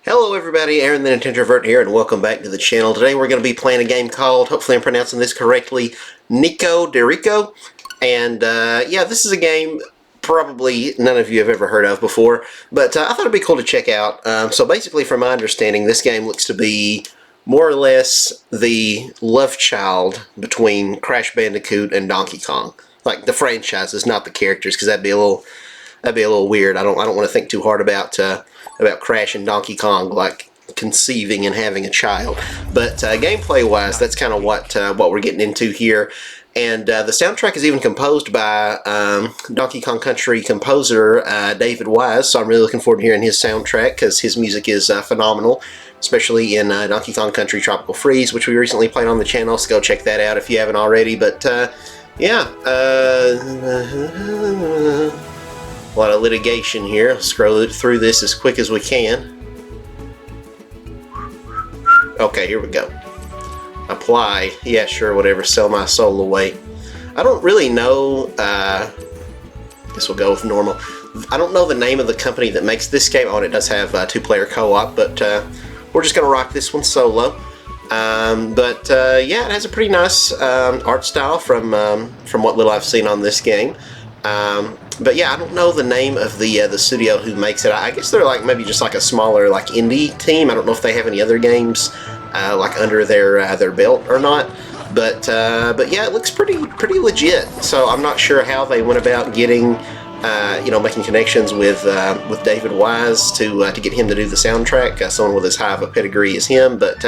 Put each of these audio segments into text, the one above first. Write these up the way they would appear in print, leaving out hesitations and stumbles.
Hello everybody, Aaron the Nintendrovert here, and welcome back to the channel. Today we're going to be playing a game called, hopefully I'm pronouncing this correctly, Nikoderiko. And yeah, this is a game probably none of you have ever heard of before, but I thought it'd be cool to check out. So basically, from my understanding, this game looks to be more or less the love child between Crash Bandicoot and Donkey Kong. Like the franchises, not the characters, because that'd be a little weird. I don't want to think too hard about Crash and Donkey Kong like conceiving and having a child. But gameplay wise, that's kind of what we're getting into here. And the soundtrack is even composed by Donkey Kong Country composer David Wise, so I'm really looking forward to hearing his soundtrack because his music is phenomenal, especially in Donkey Kong Country Tropical Freeze, which we recently played on the channel, so go check that out if you haven't already. But yeah, a lot of litigation here. I'll scroll through this as quick as we can. Okay, here we go. Apply. Yeah, sure, whatever. Sell my soul away. I don't really know. Guess we'll go with normal. I don't know the name of the company that makes this game. Oh, and it does have two-player co-op, but we're just going to rock this one solo. Yeah, it has a pretty nice art style from what little I've seen on this game. But yeah, I don't know the name of the studio who makes it. I guess they're like maybe just like a smaller like indie team. I don't know if they have any other games like under their belt or not. But yeah, it looks pretty legit. So I'm not sure how they went about getting making connections with David Wise to get him to do the soundtrack. Someone with as high of a pedigree as him. But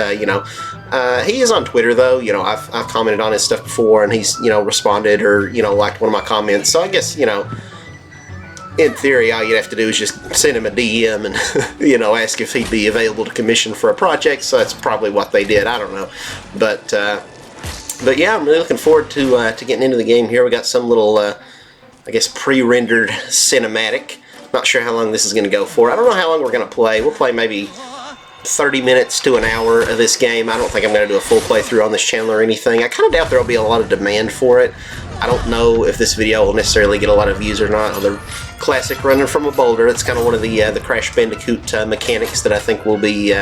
he is on Twitter though. I've commented on his stuff before, and he's responded or liked one of my comments. So I guess in theory, all you'd have to do is just send him a DM and ask if he'd be available to commission for a project. So that's probably what they did. I don't know, but yeah, I'm really looking forward to getting into the game here. We got some little I guess pre-rendered cinematic. Not sure how long this is going to go for. I don't know how long we're going to play. We'll play maybe 30 minutes to an hour of this game. I don't think I'm going to do a full playthrough on this channel or anything. I kind of doubt there will be a lot of demand for it. I don't know if this video will necessarily get a lot of views or not. The classic running from a boulder, it's kind of one of the Crash Bandicoot mechanics that I think we'll be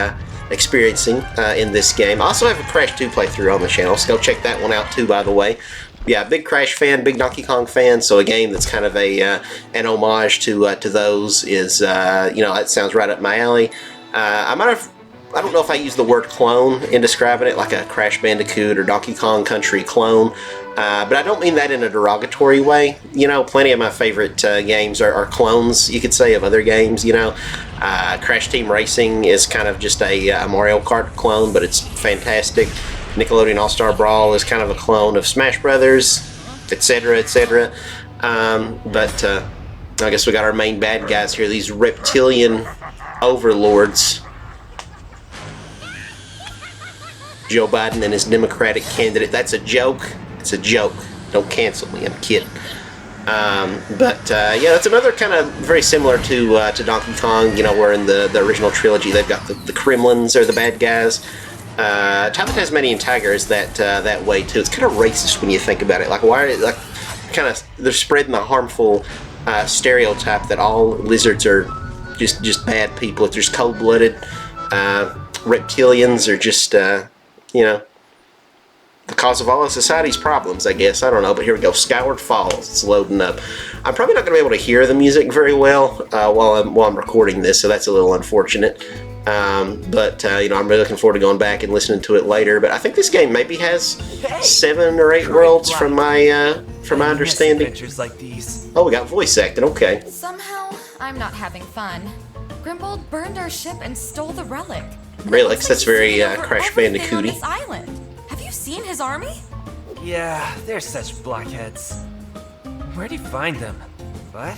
experiencing in this game. I also have a Crash 2 playthrough on the channel, so go check that one out too, by the way. Yeah, big Crash fan, big Donkey Kong fan, so a game that's kind of an homage to those is, that sounds right up my alley. I don't know if I use the word clone in describing it, like a Crash Bandicoot or Donkey Kong Country clone, but I don't mean that in a derogatory way. Plenty of my favorite games are clones, you could say, of other games. Crash Team Racing is kind of just a Mario Kart clone, but it's fantastic. Nickelodeon All-Star Brawl is kind of a clone of Smash Brothers, etc., etc. I guess we got our main bad guys here, these reptilian overlords. Joe Biden and his Democratic candidate. That's a joke. It's a joke. Don't cancel me. I'm kidding. Yeah, that's another kind of very similar to Donkey Kong. Where in the original trilogy they've got the Kremlins are the bad guys. Tyler Tasmanian Tiger is that way too. It's kind of racist when you think about it. Like, why are they're spreading the harmful stereotype that all lizards are just bad people. If there's cold-blooded reptilians are just the cause of all of society's problems, I guess. I don't know, but here we go. Skyward Falls. It's loading up. I'm probably not going to be able to hear the music very well while I'm recording this, so that's a little unfortunate. I'm really looking forward to going back and listening to it later. But I think this game maybe has 7 or 8 worlds from my understanding. Like these. Oh, we got voice acting. Okay. Somehow, I'm not having fun. Grimbold burned our ship and stole the relic. Relics, that's very Crash Bandicoot-y. Have you seen his army? Yeah, they're such blockheads. Where'd he find them? But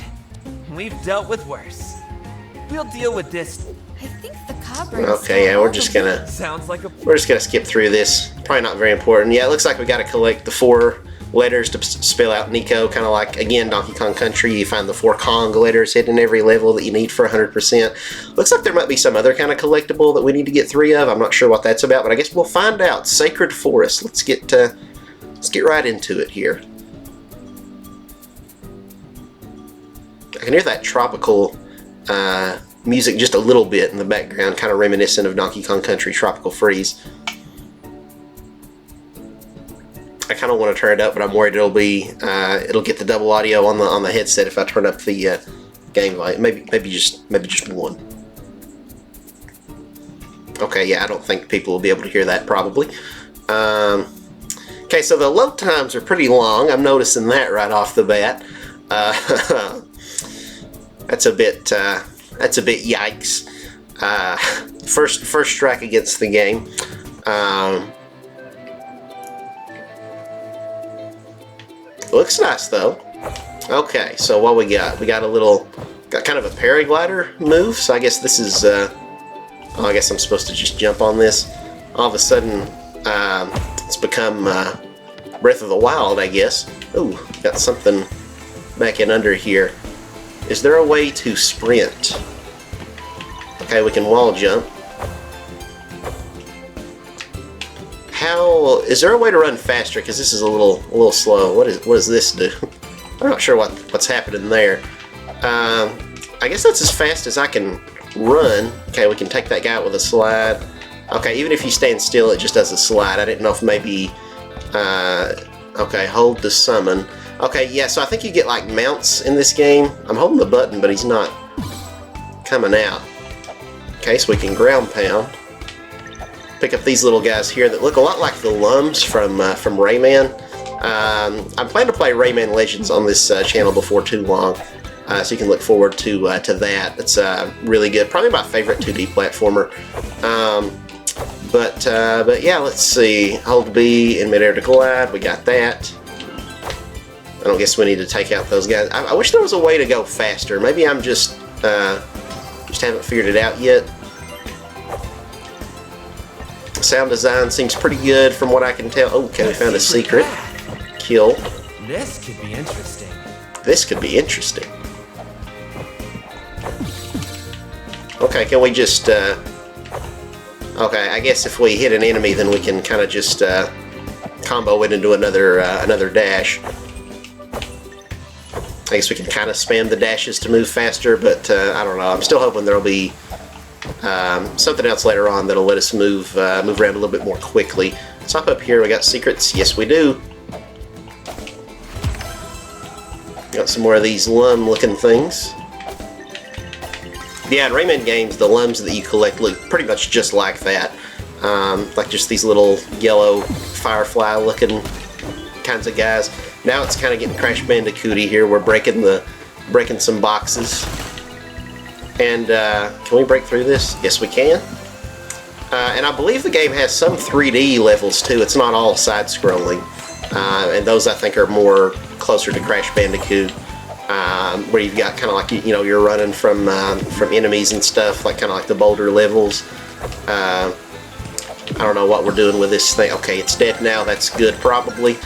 we've dealt with worse. We'll deal with this. I think the cobra. Okay, yeah, we're just gonna skip through this. Probably not very important. Yeah, it looks like we got to collect the 4 letters to spell out Nico, kind of like, again, Donkey Kong Country. You find the 4 Kong letters hidden in every level that you need for 100%. Looks like there might be some other kind of collectible that we need to get 3 of. I'm not sure what that's about, but I guess we'll find out. Sacred Forest. Let's get right into it here. I can hear that tropical music just a little bit in the background, kind of reminiscent of Donkey Kong Country Tropical Freeze. I kind of want to turn it up, but I'm worried it'll get the double audio on the headset if I turn up the game volume. Maybe just one. Okay, yeah, I don't think people will be able to hear that probably. Okay, so the load times are pretty long. I'm noticing that right off the bat. That's a bit yikes. First strike against the game. Looks nice though. Okay, so what we got? We got kind of a paraglider move. So I guess this is. I guess I'm supposed to just jump on this. All of a sudden, it's become Breath of the Wild, I guess. Ooh, got something back in under here. Is there a way to sprint? Okay, we can wall jump. Is there a way to run faster? Because this is a little slow. What does this do? I'm not sure what's happening there. I guess that's as fast as I can run. Okay, we can take that guy out with a slide. Okay, even if you stand still, it just does a slide. I didn't know if maybe... okay, hold to summon. Okay, yeah, so I think you get like mounts in this game. I'm holding the button, but he's not coming out. Okay, so we can ground pound. Pick up these little guys here that look a lot like the Lums from Rayman. I'm planning to play Rayman Legends on this channel before too long. So you can look forward to that. It's really good. Probably my favorite 2D platformer. But yeah, let's see. Hold B in midair to glide. We got that. I don't guess we need to take out those guys. I wish there was a way to go faster. Maybe I'm just haven't figured it out yet. Sound design seems pretty good from what I can tell. Oh, okay, we found a secret. Kill. This could be interesting. This could be interesting. Okay, can we just... okay, I guess if we hit an enemy, then we can kind of just combo it into another dash. I guess we can kind of spam the dashes to move faster, but I don't know. I'm still hoping there'll be something else later on that'll let us move around a little bit more quickly. Let's hop up here. We got secrets. Yes, we do. Got some more of these lum-looking things. Yeah, in Rayman games, the lums that you collect look pretty much just like that. Like just these little yellow firefly-looking kinds of guys. Now it's kind of getting Crash Bandicoot-y here. We're breaking some boxes. And can we break through this? Yes, we can. And I believe the game has some 3D levels too. It's not all side-scrolling. And those I think are more closer to Crash Bandicoot, where you've got kind of like you're running from enemies and stuff, like kind of like the boulder levels. I don't know what we're doing with this thing. Okay, it's dead now. That's good, probably.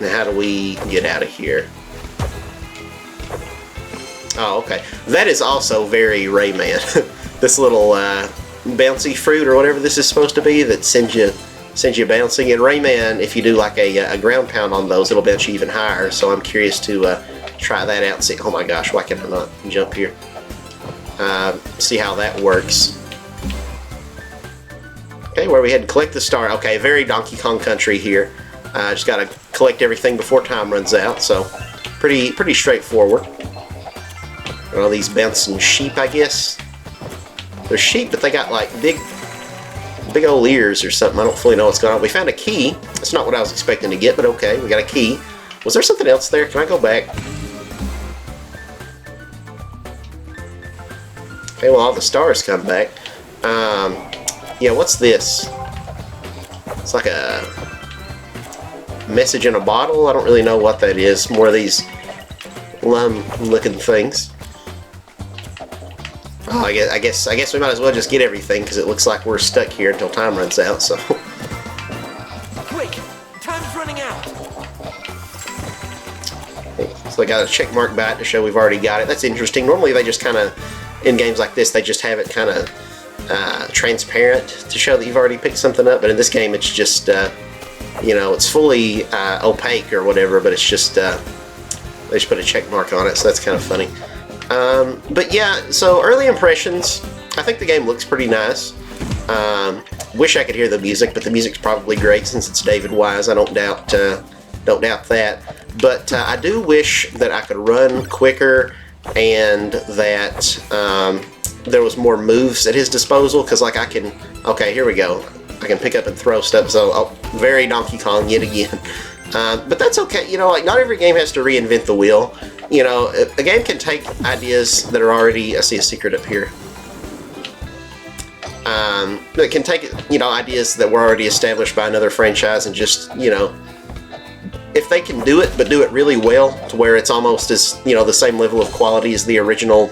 Now how do we get out of here? Oh, okay. That is also very Rayman. This little bouncy fruit or whatever this is supposed to be that sends you bouncing. In Rayman, if you do like a ground pound on those, it'll bounce you even higher. So I'm curious to try that out and see. Oh my gosh, why can I not jump here? See how that works. Okay, where we had to collect the star. Okay, very Donkey Kong Country here. Just got to collect everything before time runs out. So pretty straightforward. All these bouncing sheep, I guess. They're sheep, but they got like big old ears or something. I don't fully know what's going on. We found a key. That's not what I was expecting to get, but okay, we got a key. Was there something else there? Can I go back? Okay, well, all the stars come back. Yeah, what's this? It's like a message in a bottle. I don't really know what that is. More of these lum-looking things. Oh, I guess we might as well just get everything because it looks like we're stuck here until time runs out. So. Quick, time's running out. So I got a check mark by it to show we've already got it. That's interesting. Normally they just kind of, in games like this, they just have it kind of transparent to show that you've already picked something up. But in this game, it's just, it's fully opaque or whatever. But it's just they just put a check mark on it, so that's kind of funny. But yeah, so early impressions, I think the game looks pretty nice. Wish I could hear the music, but the music's probably great since it's David Wise. I don't doubt that. But I do wish that I could run quicker and that there was more moves at his disposal. Because like I can, okay, here we go. I can pick up and throw stuff. So very Donkey Kong yet again. But that's okay. You know, like not every game has to reinvent the wheel. You know, a game can take ideas that are already. I see a secret up here. It can take, you know, ideas that were already established by another franchise and just, you know, if they can do it, but do it really well to where it's almost as, you know, the same level of quality as the original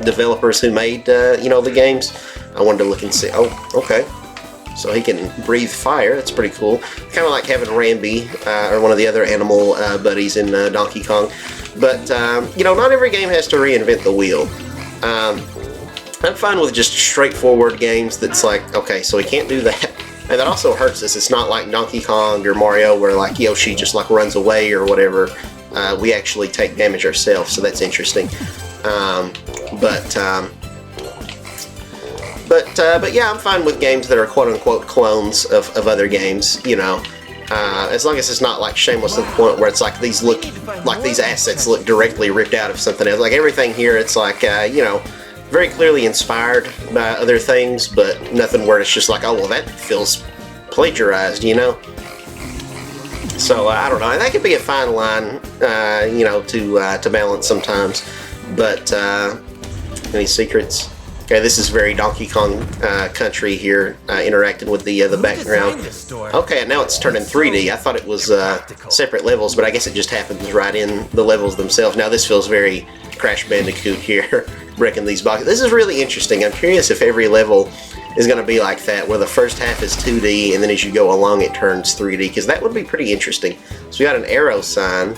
developers who made, you know, the games. I wanted to look and see. Oh, okay. So he can breathe fire. That's pretty cool. Kind of like having Rambi or one of the other animal buddies in Donkey Kong. But, you know, not every game has to reinvent the wheel. I'm fine with just straightforward games that's like, okay, so we can't do that. And that also hurts us. It's not like Donkey Kong or Mario where like Yoshi just like runs away or whatever. We actually take damage ourselves, so that's interesting. But yeah, I'm fine with games that are quote-unquote clones of other games, you know. As long as it's not like shameless to the point where it's like these assets look directly ripped out of something else. Like everything here, it's like, you know, very clearly inspired by other things, but nothing where it's just like, oh, well, that feels plagiarized, you know? So, I don't know. And that could be a fine line, you know, to balance sometimes. But, any secrets? Okay, this is very Donkey Kong Country here, interacting with the background. Okay, now it's turning 3D. I thought it was separate levels, but I guess it just happens right in the levels themselves. Now this feels very Crash Bandicoot here, breaking these boxes. This is really interesting. I'm curious if every level is going to be like that, where the first half is 2D, and then as you go along it turns 3D, because that would be pretty interesting. So we got an arrow sign,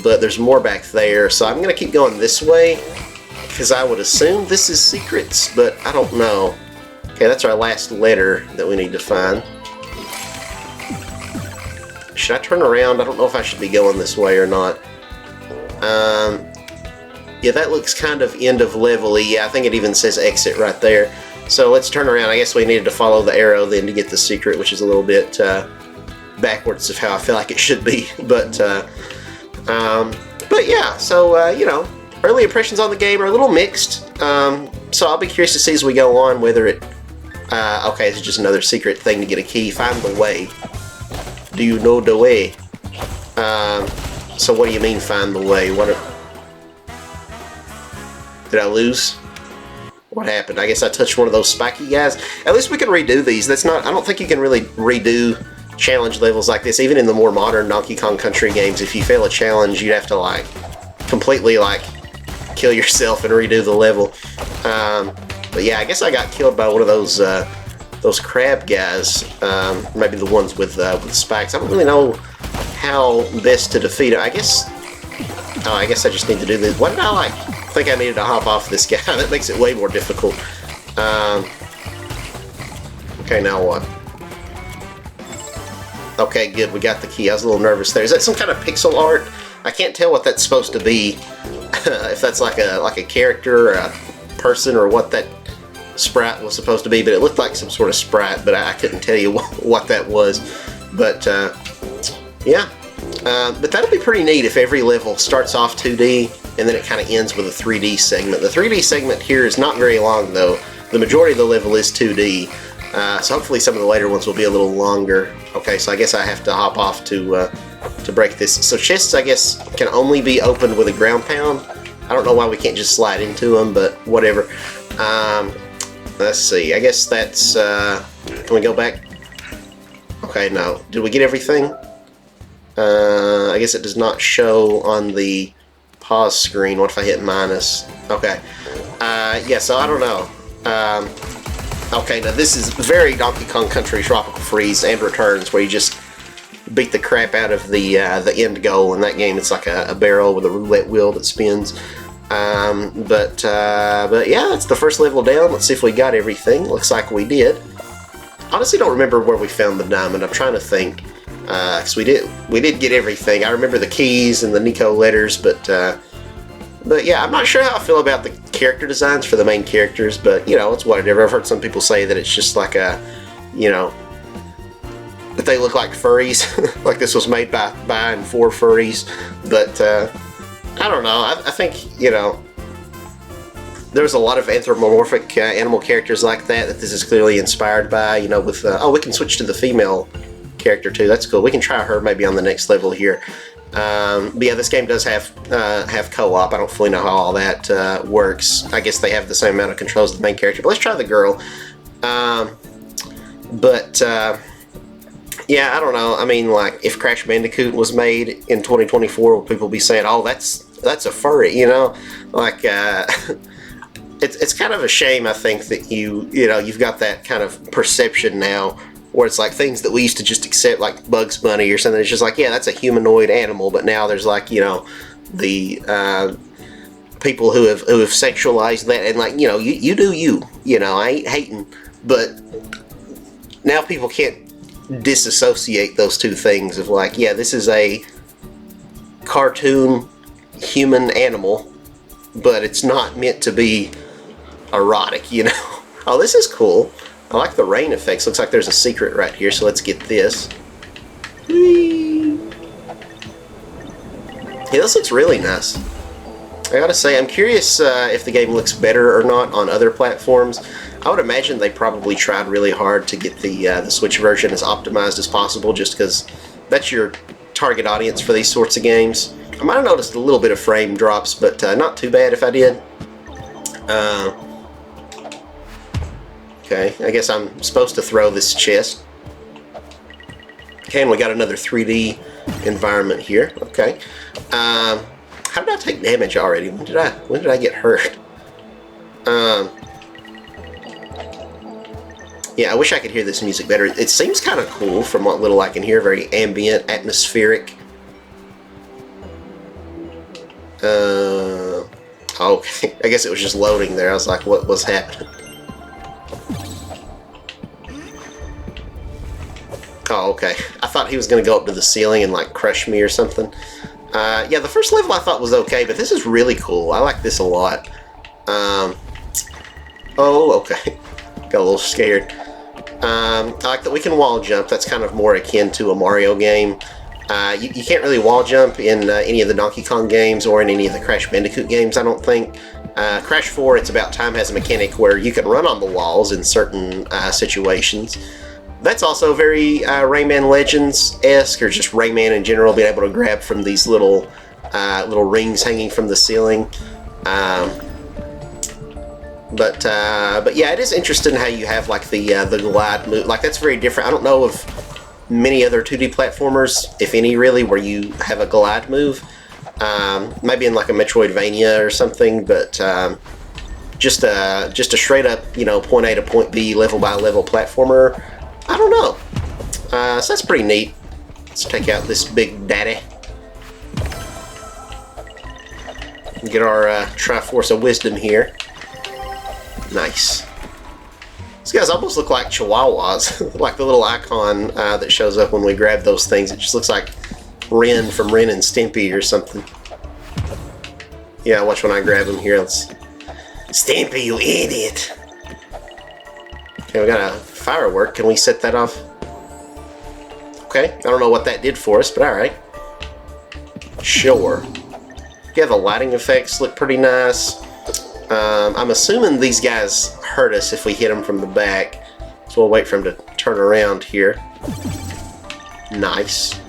but there's more back there, so I'm going to keep going this way, because I would assume this is secrets, but I don't know. Okay, that's our last letter that we need to find. Should I turn around? I don't know if I should be going this way or not. Yeah, that looks kind of end of level-y. Yeah, I think it even says exit right there. So let's turn around. I guess we needed to follow the arrow then to get the secret, which is a little bit backwards of how I feel like it should be. But yeah, so, you know, early impressions on the game are a little mixed. So I'll be curious to see as we go on whether it... okay, it's just another secret thing to get a key. Find the way. Do you know the way? So what do you mean find the way? Did I lose? What happened? I guess I touched one of those spiky guys. At least we can redo these. That's not... I don't think you can really redo challenge levels like this. Even in the more modern Donkey Kong Country games, if you fail a challenge, you'd have to, like, completely, like, kill yourself and redo the level. But yeah, I guess I got killed by one of those crab guys. Maybe the ones with spikes. I don't really know how best to defeat it. I guess... Oh, I guess I just need to do this. What did I like? I think I needed to hop off this guy. That makes it way more difficult. Okay, now what? Okay, good. We got the key. I was a little nervous there. Is that some kind of pixel art? I can't tell what that's supposed to be. If that's like a character or a person or what that sprite was supposed to be, but it looked like some sort of sprite, but I couldn't tell you what that was. But yeah. But that'll be pretty neat if every level starts off 2D and then it kind of ends with a 3D segment. The 3D segment here is not very long though. The majority of the level is 2D. So hopefully some of the later ones will be a little longer. Okay, so I guess I have to hop off to break this. So chests, I guess, can only be opened with a ground pound. I don't know why we can't just slide into them, but whatever. Let's see. I guess that's... can we go back? Okay, no. Did we get everything? I guess it does not show on the pause screen. What if I hit minus? Okay. Yeah, so I don't know. Okay, now this is very Donkey Kong Country Tropical Freeze and Returns, where you just beat the crap out of the end goal. In that game, it's like a barrel with a roulette wheel that spins. But yeah, that's the first level down. Let's see if we got everything. Looks like we did. Honestly, don't remember where we found the diamond. I'm trying to think. Because we did get everything. I remember the keys and the Nico letters, but But yeah, I'm not sure how I feel about the character designs for the main characters, but you know, it's whatever. I've heard some people say that it's just like a, you know, that they look like furries, like this was made by and for furries. But I don't know. I think, you know, there's a lot of anthropomorphic animal characters like that this is clearly inspired by. You know, with oh, we can switch to the female character too. That's cool. We can try her maybe on the next level here. But yeah, this game does have co-op. I don't fully know how all that works. I guess they have the same amount of controls as the main character. But let's try the girl. Yeah, I don't know. I mean, like, if Crash Bandicoot was made in 2024, would people be saying, "Oh, that's a furry"? You know, like it's kind of a shame. I think that you've got that kind of perception now, where it's like things that we used to just accept, like Bugs Bunny or something. It's just like, yeah, that's a humanoid animal. But now there's like, you know, the people who have sexualized that, and like, you know, you do you. You know, I ain't hating, but now people can't disassociate those two things of like, yeah, this is a cartoon human animal, but it's not meant to be erotic, you know. Oh, this is cool. I like the rain effects. Looks like there's a secret right here, so let's get this. Whee! Yeah, this looks really nice. I gotta say, I'm curious if the game looks better or not on other platforms. I would imagine they probably tried really hard to get the Switch version as optimized as possible, just because that's your target audience for these sorts of games. I might have noticed a little bit of frame drops, but not too bad if I did. Okay, I guess I'm supposed to throw this chest. Okay, and we got another 3D environment here. Okay. How did I take damage already? When did I get hurt? Yeah, I wish I could hear this music better. It seems kind of cool from what little I can hear. Very ambient, atmospheric. Okay. I guess it was just loading there. I was like, what was happening? Oh, okay. I thought he was going to go up to the ceiling and like crush me or something. Yeah, the first level I thought was okay, but this is really cool. I like this a lot. Oh, okay. Got a little scared. I like that we can wall jump. That's kind of more akin to a Mario game. You can't really wall jump in any of the Donkey Kong games or in any of the Crash Bandicoot games, I don't think. Crash 4, It's About Time has a mechanic where you can run on the walls in certain situations. That's also very Rayman Legends-esque, or just Rayman in general, being able to grab from these little rings hanging from the ceiling. But yeah, it is interesting how you have like the glide move. Like, that's very different. I don't know of many other 2D platformers, if any really, where you have a glide move. Maybe in like a Metroidvania or something, but just a straight up, you know, point A to point B, level by level platformer. I don't know. So that's pretty neat. Let's take out this big daddy. Get our Triforce of Wisdom here. Nice. These guys almost look like chihuahuas. Like the little icon that shows up when we grab those things. It just looks like Ren from Ren and Stimpy or something. Yeah, watch when I grab him here. Let's... Stimpy, you idiot! Okay, we got a firework. Can we set that off? Okay, I don't know what that did for us, but alright. Sure. Yeah, the lighting effects look pretty nice. I'm assuming these guys hurt us if we hit them from the back. So we'll wait for them to turn around here. Nice.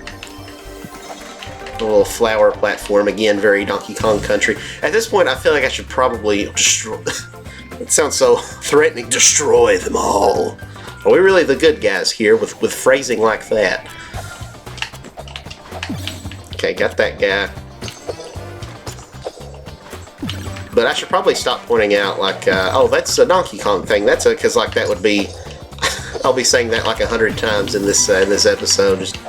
A little flower platform. Again, very Donkey Kong country. At this point, I feel like I should probably destroy... It sounds so threatening. Destroy them all. Are we really the good guys here with phrasing like that? Okay, got that guy. But I should probably stop pointing out, like, oh, that's a Donkey Kong thing. That's a, because like that would be, I'll be saying that like 100 times in this episode. Just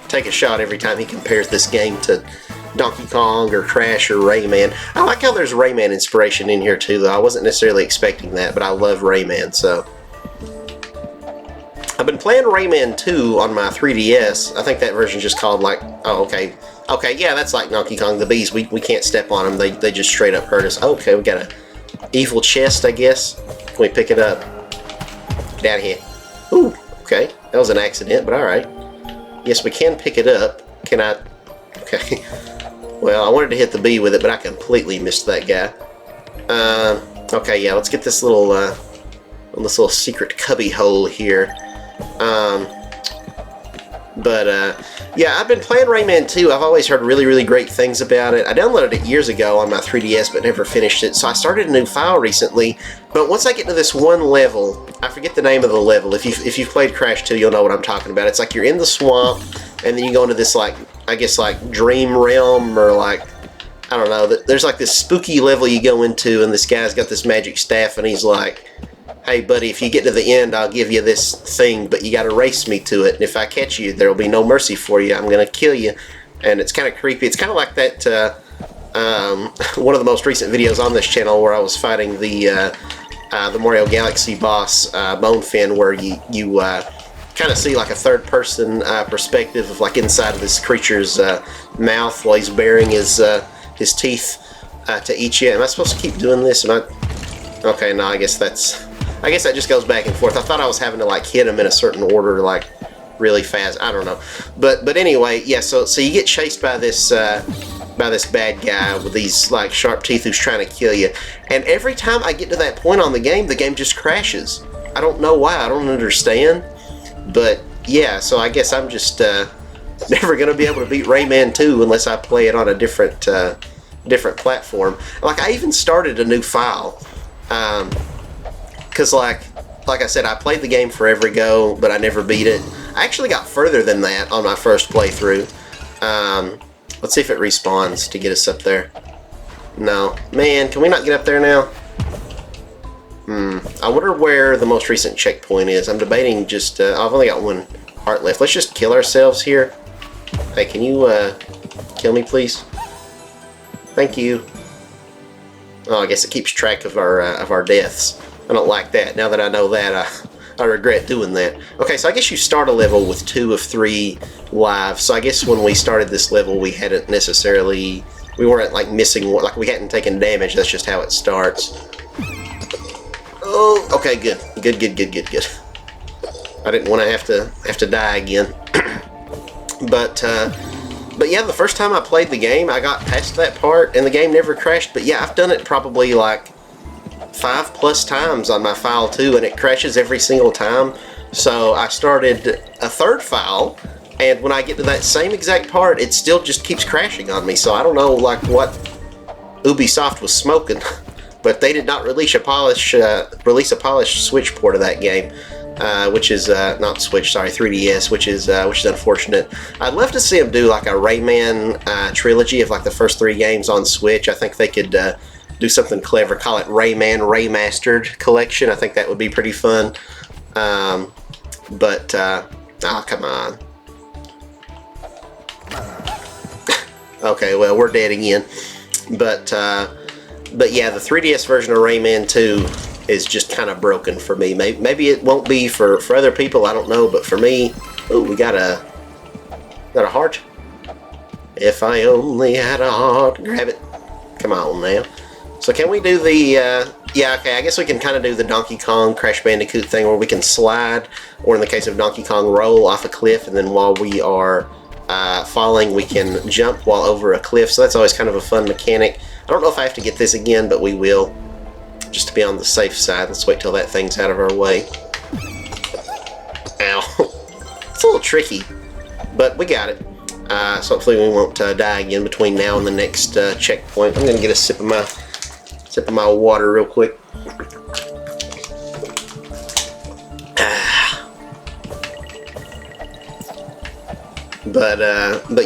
take a shot every time he compares this game to Donkey Kong or Crash or Rayman. I like how there's Rayman inspiration in here too, though. I wasn't necessarily expecting that, but I love Rayman, so. I've been playing Rayman 2 on my 3DS. I think that version's just called like, oh, okay. Okay, yeah, that's like Donkey Kong. The bees, we can't step on them. They just straight up hurt us. Okay, we got a evil chest, I guess. Can we pick it up? Get out of here. Ooh, okay. That was an accident, but alright. Yes, we can pick it up. Can I? Okay. Well, I wanted to hit the bee with it, but I completely missed that guy. Okay, yeah, let's get this little secret cubby hole here. Yeah, I've been playing Rayman 2. I've always heard really, really great things about it. I downloaded it years ago on my 3DS, but never finished it. So I started a new file recently. But once I get to this one level, I forget the name of the level. If you've played Crash 2, you'll know what I'm talking about. It's like you're in the swamp, and then you go into this, like, I guess, like, dream realm, or like, I don't know. There's like this spooky level you go into, and this guy's got this magic staff, and he's like, hey buddy, if you get to the end, I'll give you this thing, but you gotta race me to it, and if I catch you, there'll be no mercy for you. I'm gonna kill you. And it's kind of creepy. It's kind of like that one of the most recent videos on this channel where I was fighting the Mario Galaxy boss, Bonefin, where you kind of see like a third-person perspective of like inside of this creature's mouth while he's baring his teeth to eat you. Am I supposed to keep doing this? Okay, no, I guess that just goes back and forth. I thought I was having to like hit him in a certain order, like really fast. I don't know, but anyway, yeah. So you get chased by this bad guy with these like sharp teeth who's trying to kill you. And every time I get to that point on the game just crashes. I don't know why. I don't understand. But yeah, so I guess I'm just never gonna be able to beat Rayman 2 unless I play it on a different platform. Like I even started a new file. Because like I said, I played the game for every go, but I never beat it. I actually got further than that on my first playthrough. Let's see if it respawns to get us up there. No. Man, can we not get up there now? I wonder where the most recent checkpoint is. I'm debating just, I've only got one heart left. Let's just kill ourselves here. Hey, can you kill me, please? Thank you. Oh, I guess it keeps track of our deaths. I don't like that. Now that I know that, I regret doing that. Okay, so I guess you start a level with 2 of 3 lives. So I guess when we started this level, we hadn't necessarily, we weren't like missing one, like we hadn't taken damage. That's just how it starts. Oh, okay, good. I didn't want to have to die again. But yeah, the first time I played the game, I got past that part, and the game never crashed. But yeah, I've done it probably like 5+ times on my file too, and it crashes every single time. So I started a third file, and when I get to that same exact part, it still just keeps crashing on me. So I don't know like what Ubisoft was smoking, but they did not release a polished Switch port of that game. Which is not Switch, sorry, 3DS, which is unfortunate. I'd love to see them do like a Rayman trilogy of like the first 3 games on Switch. I think they could do something clever, call it Rayman Remastered Collection. I think that would be pretty fun. Oh, come on. Okay, well, we're dead again. But yeah, the 3DS version of Rayman 2 is just kind of broken for me. Maybe it won't be for other people, I don't know, but for me, ooh, we got a heart. If I only had a heart. Grab it. Come on now. So can we do the, yeah, okay, I guess we can kind of do the Donkey Kong Crash Bandicoot thing where we can slide, or in the case of Donkey Kong, roll off a cliff, and then while we are falling, we can jump while over a cliff. So that's always kind of a fun mechanic. I don't know if I have to get this again, but we will. Just to be on the safe side. Let's wait till that thing's out of our way. Ow. It's a little tricky, but we got it. So hopefully we won't die again between now and the next checkpoint. I'm gonna get a sip of my water real quick. But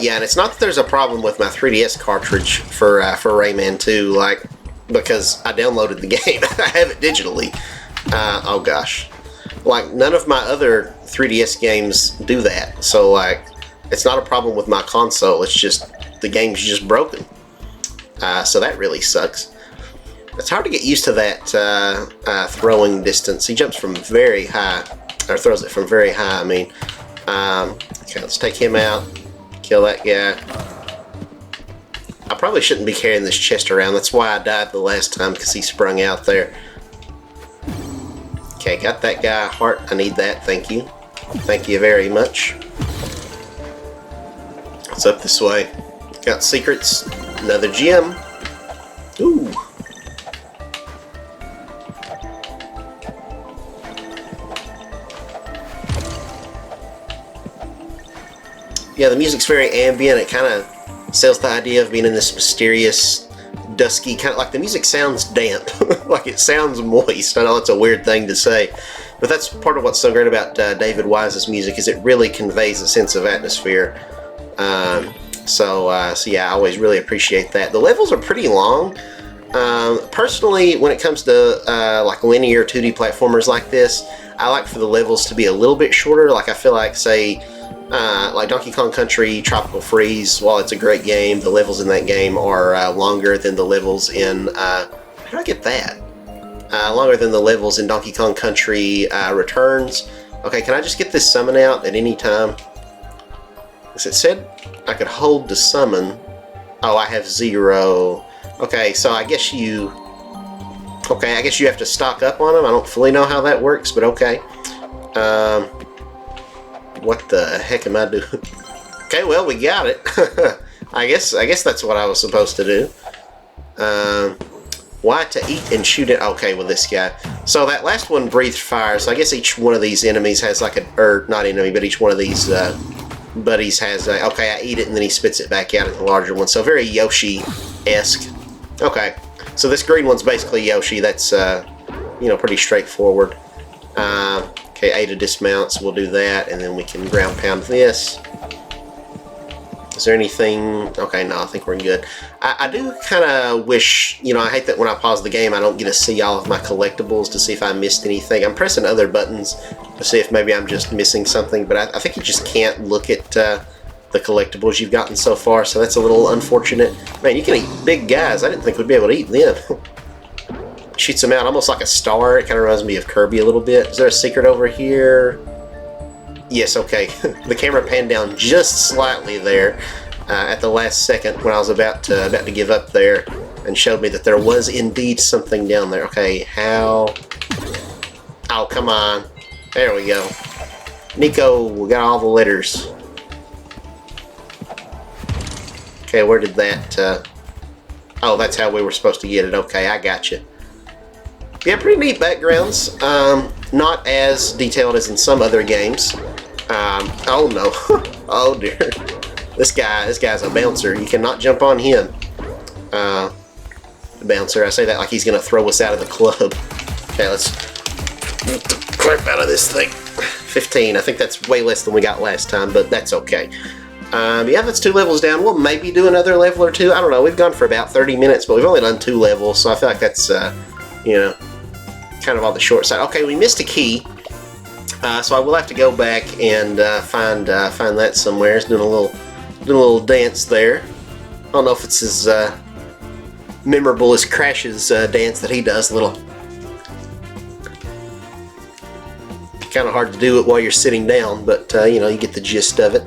yeah, and it's not that there's a problem with my 3DS cartridge for Rayman 2, like, because I downloaded the game. I have it digitally. Oh gosh. Like, none of my other 3DS games do that. So, like, it's not a problem with my console. It's just, the game's just broken. So that really sucks. It's hard to get used to that throwing distance. He jumps from very high. or throws it from very high, I mean. Okay, let's take him out. Kill that guy. I probably shouldn't be carrying this chest around. That's why I died the last time, because he sprung out there. Okay, got that guy. Heart, I need that. Thank you. Thank you very much. It's up this way. Got secrets. Another gem. Ooh. Yeah, the music's very ambient. It kind of sells the idea of being in this mysterious, dusky kind of, like the music sounds damp, like it sounds moist. I know it's a weird thing to say, but that's part of what's so great about David Wise's music, is it really conveys a sense of atmosphere. So yeah, I always really appreciate that. The levels are pretty long. Personally, when it comes to like linear 2D platformers like this, I like for the levels to be a little bit shorter. Like I feel like, say, like Donkey Kong Country Tropical Freeze, while it's a great game, the levels in that game are longer than the levels in, how did I get that? Longer than the levels in Donkey Kong Country Returns. Okay, can I just get this summon out at any time? Because it said I could hold to summon. Oh, I have 0. Okay, so I guess you... Okay, I guess you have to stock up on them. I don't fully know how that works, but okay. What the heck am I doing? Okay, well, we got it. I guess that's what I was supposed to do. Why to eat and shoot it? Okay, with this guy. So that last one breathed fire, so I guess each one of these enemies has like a... Or, not enemy, but each one of these buddies has a... Okay, I eat it and then he spits it back out at the larger one. So very Yoshi-esque. Okay, so this green one's basically Yoshi. That's, you know, pretty straightforward. Okay, A to dismount, so we'll do that, and then we can ground pound this. Is there anything... Okay, no, I think we're good. I do kind of wish... You know, I hate that when I pause the game, I don't get to see all of my collectibles to see if I missed anything. I'm pressing other buttons to see if maybe I'm just missing something, but I think you just can't look at the collectibles you've gotten so far, so that's a little unfortunate. Man, you can eat big guys. I didn't think we'd be able to eat them. Shoots them out almost like a star. It kind of reminds me of Kirby a little bit. Is there a secret over here? Yes, okay. The camera panned down just slightly there at the last second when I was about to give up there, and showed me that there was indeed something down there. Okay, how? Oh, come on. There we go. Nico, we got all the letters. Okay, where did that... Oh, that's how we were supposed to get it. Okay, I got you. Yeah, pretty neat backgrounds. Not as detailed as in some other games. Oh no. Oh dear. This guy's a bouncer. You cannot jump on him. The bouncer. I say that like he's gonna throw us out of the club. Okay, let's get the crap out of this thing. 15. I think that's way less than we got last time, but that's okay. Yeah, that's 2 levels down. We'll maybe do another level or 2. I don't know. We've gone for about 30 minutes, but we've only done 2 levels, so I feel like that's, you know, kind of on the short side. Okay, we missed a key, so I will have to go back and find that somewhere. It's doing a little dance there. I don't know if it's as memorable as Crash's dance that he does. A little kind of hard to do it while you're sitting down, but you know, you get the gist of it.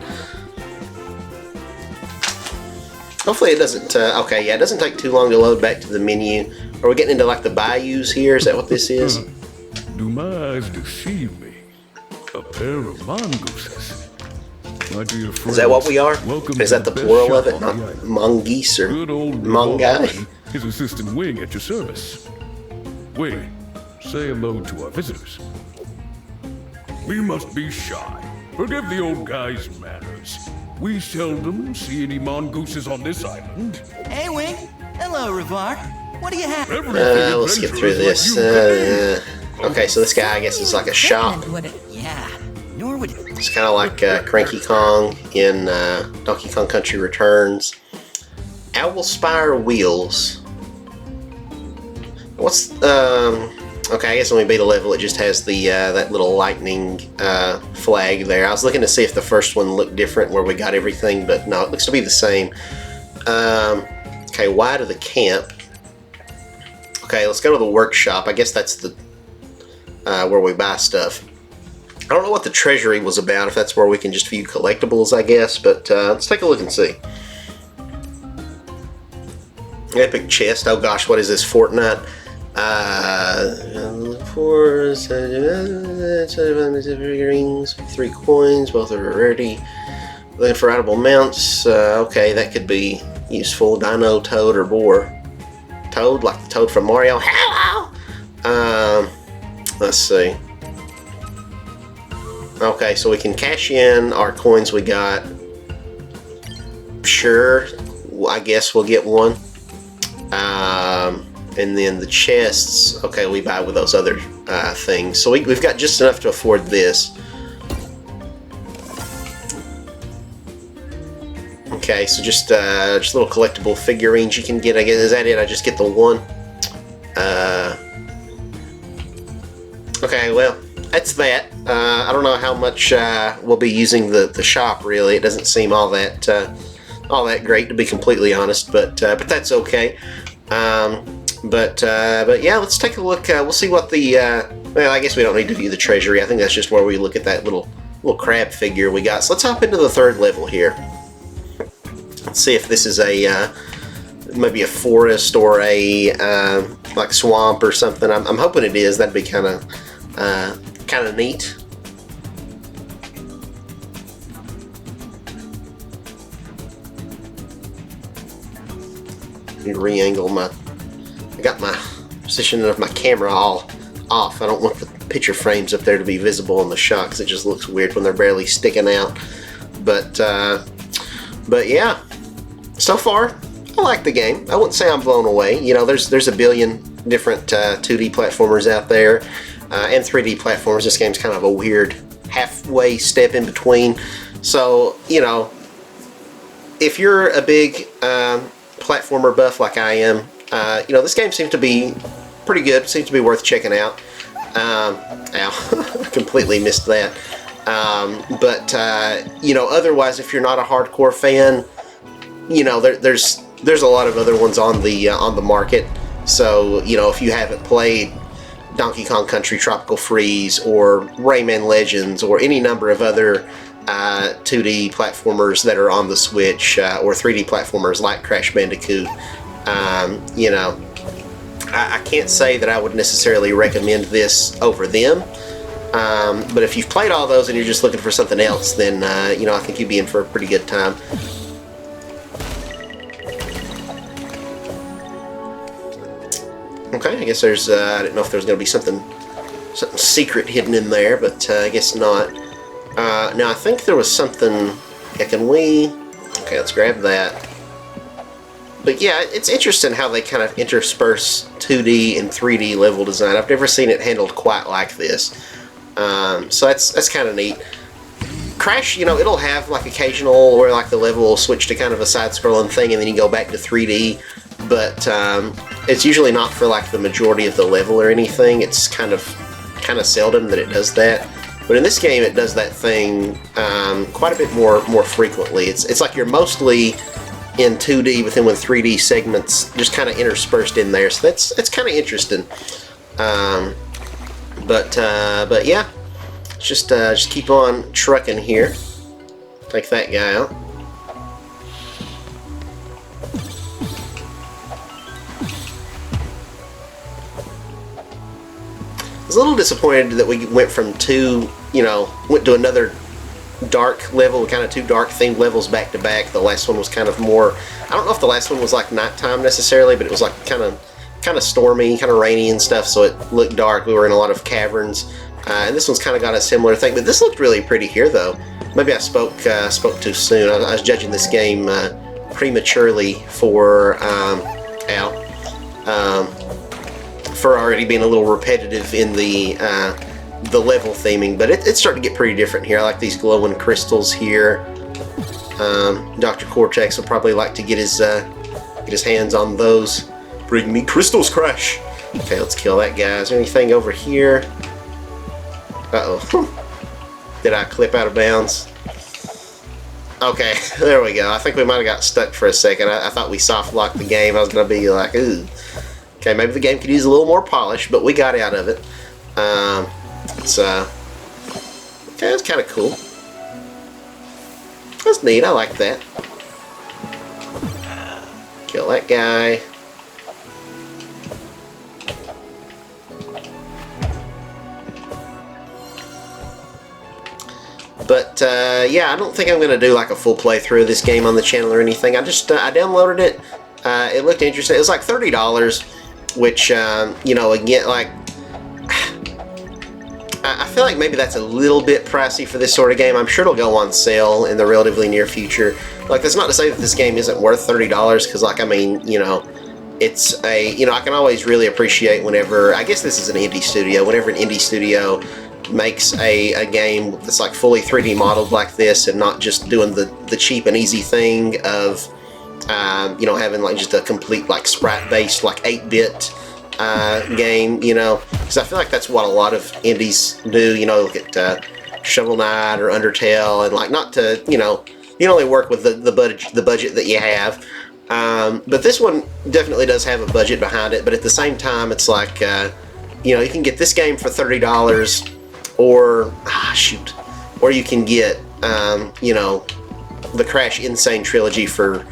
Hopefully it doesn't, okay, yeah, it doesn't take too long to load back to the menu. Are we getting into like the bayous here? Is that what this is? Do my eyes deceive me? A pair of mongooses. My dear friends, Is that what we are? welcome Is to that the best plural of shop it? on Not the island. mongoose or Good old mongai? His assistant wing at your service. Wing, say hello to our visitors. We must be shy. Forgive the old guy's manners. We seldom see any mongooses on this island. Hey, Wing. Hello, Rivar. What do you have? We'll skip through this. Okay, so this guy, I guess, is like a shop. Yeah, nor would It's kind of like Cranky Kong in Donkey Kong Country Returns. Owl Spire Wheels. What's okay, I guess when we beat a level, it just has the that little lightning flag there. I was looking to see if the first one looked different, where we got everything, but no, it looks to be the same. Okay, why to the camp? Okay, let's go to the workshop. I guess that's the where we buy stuff. I don't know what the treasury was about, if that's where we can just view collectibles, I guess, but let's take a look and see. Epic chest. Oh gosh, what is this? Fortnite. For rings, 3 coins, both are rarity. Then for edible mounts, okay, that could be useful. Dino, Toad, or Boar. Toad, like the Toad from Mario. Hello! Let's see. Okay, so we can cash in our coins we got. Sure, I guess we'll get one. And then the chests, okay, we buy with those other things. So we've got just enough to afford this. Okay, so just little collectible figurines you can get. I guess, is that it? I just get the one. Okay, well, that's that. I don't know how much we'll be using the shop. Really, it doesn't seem all that great, to be completely honest. But that's okay. But yeah, let's take a look. We'll see what the. Well, I guess we don't need to view the treasury. I think that's just where we look at that little crab figure we got. So let's hop into the 3rd level here. Let's see if this is a maybe a forest or a like swamp or something. I'm hoping it is. That'd be kind of neat. Need to re-angle my. I got my position of my camera all off. I don't want the picture frames up there to be visible in the shot because it just looks weird when they're barely sticking out. But yeah, so far I like the game. I wouldn't say I'm blown away. You know, there's a billion different 2D platformers out there and 3D platformers. This game's kind of a weird halfway step in between. So you know, if you're a big platformer buff like I am, you know, this game seems to be pretty good. Seems to be worth checking out. Ow, I completely missed that. But you know, otherwise, if you're not a hardcore fan, you know, there's a lot of other ones on the market. So you know, if you haven't played Donkey Kong Country Tropical Freeze or Rayman Legends or any number of other 2D platformers that are on the Switch or 3D platformers like Crash Bandicoot, you know, I can't say that I would necessarily recommend this over them. But if you've played all those and you're just looking for something else, then you know, I think you'd be in for a pretty good time. Okay, I guess there's I didn't know if there was going to be something secret hidden in there, but I guess not. Now I think there was something. Yeah, can we? Okay, let's grab that. But yeah, it's interesting how they kind of intersperse 2D and 3D level design. I've never seen it handled quite like this. So that's kind of neat. Crash, you know, it'll have like occasional where like the level will switch to kind of a side-scrolling thing and then you go back to 3D. But it's usually not for like the majority of the level or anything. It's kind of seldom that it does that. But in this game, it does that thing quite a bit more frequently. It's like you're mostly in 2D, but then with 3D segments just kind of interspersed in there. So that's kind of interesting. But yeah, just keep on trucking here. Take that guy out. I was a little disappointed that we went from went to another dark level, kind of 2 dark themed levels back to back. The last one was kind of more, I don't know if the last one was like nighttime necessarily, but it was like kind of stormy, kind of rainy and stuff, so it looked dark. We were in a lot of caverns, and this one's kind of got a similar thing, but this looked really pretty here though. Maybe I spoke too soon. I was judging this game prematurely for already being a little repetitive in the level theming, but it's starting to get pretty different here. I like these glowing crystals here. Dr. Cortex will probably like to get his hands on those. Bring me crystals, Crash. Okay, let's kill that guy. Is there anything over here? Uh-oh. Did I clip out of bounds? Okay, there we go. I think we might have got stuck for a second. I thought we soft locked the game. I was going to be like, ooh. Okay, maybe the game could use a little more polish, but we got out of it. Okay, that's kind of cool. That's neat. I like that. Kill that guy. But yeah, I don't think I'm gonna do like a full playthrough of this game on the channel or anything. I just I downloaded it. It looked interesting. It was like $30, which you know, again, like I feel like maybe that's a little bit pricey for this sort of game. I'm sure it'll go on sale in the relatively near future. Like, that's not to say that this game isn't worth $30, because, like, I mean, you know, it's a, you know, I can always really appreciate whenever, I guess this is an indie studio, whenever an indie studio makes a game that's like fully 3D modeled like this, and not just doing the cheap and easy thing of, you know, having like just a complete like sprite-based like 8-bit game, you know, because I feel like that's what a lot of indies do. You know, look at Shovel Knight or Undertale, and like, not to, you know, you can only work with the budget that you have. But this one definitely does have a budget behind it. But at the same time, it's like, you know, you can get this game for $30, or or you can get, you know, the Crash Insane trilogy for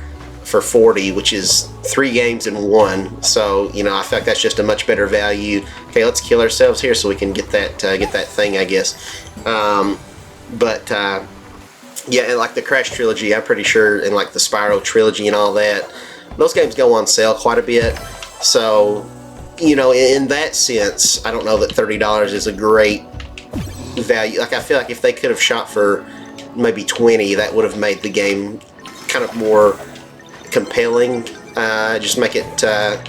$40, which is 3 games in 1. So, you know, I feel like that's just a much better value. Okay, let's kill ourselves here so we can get that thing, I guess. Yeah, and like the Crash trilogy, I'm pretty sure, and like the Spyro trilogy and all that, those games go on sale quite a bit. So, you know, in that sense, I don't know that $30 is a great value. Like, I feel like if they could have shot for maybe 20, that would have made the game kind of more compelling. Just make it, I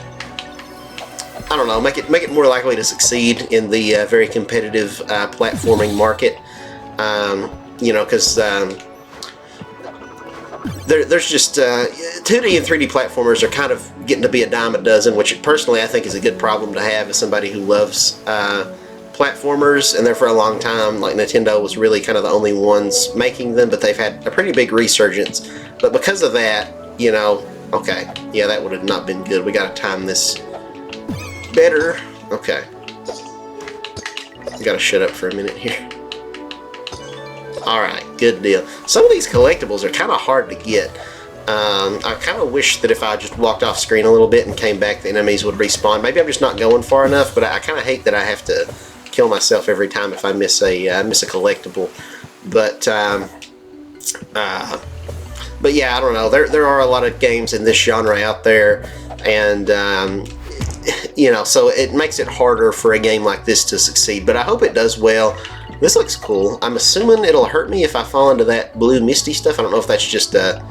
don't know, make it more likely to succeed in the very competitive platforming market. You know, because there's just 2D and 3D platformers are kind of getting to be a dime a dozen, which personally I think is a good problem to have as somebody who loves platformers. And there for a long time, like, Nintendo was really kind of the only ones making them, but they've had a pretty big resurgence. But because of that, you know, okay, yeah, that would have not been good. We got to time this better. Okay, got to shut up for a minute here. Alright, good deal. Some of these collectibles are kind of hard to get. I kind of wish that if I just walked off screen a little bit and came back, the enemies would respawn. Maybe I'm just not going far enough, but I kind of hate that I have to kill myself every time if I miss a collectible. But yeah, I don't know. There are a lot of games in this genre out there, and you know, so it makes it harder for a game like this to succeed. But I hope it does well. This looks cool. I'm assuming it'll hurt me if I fall into that blue misty stuff. I don't know if that's just a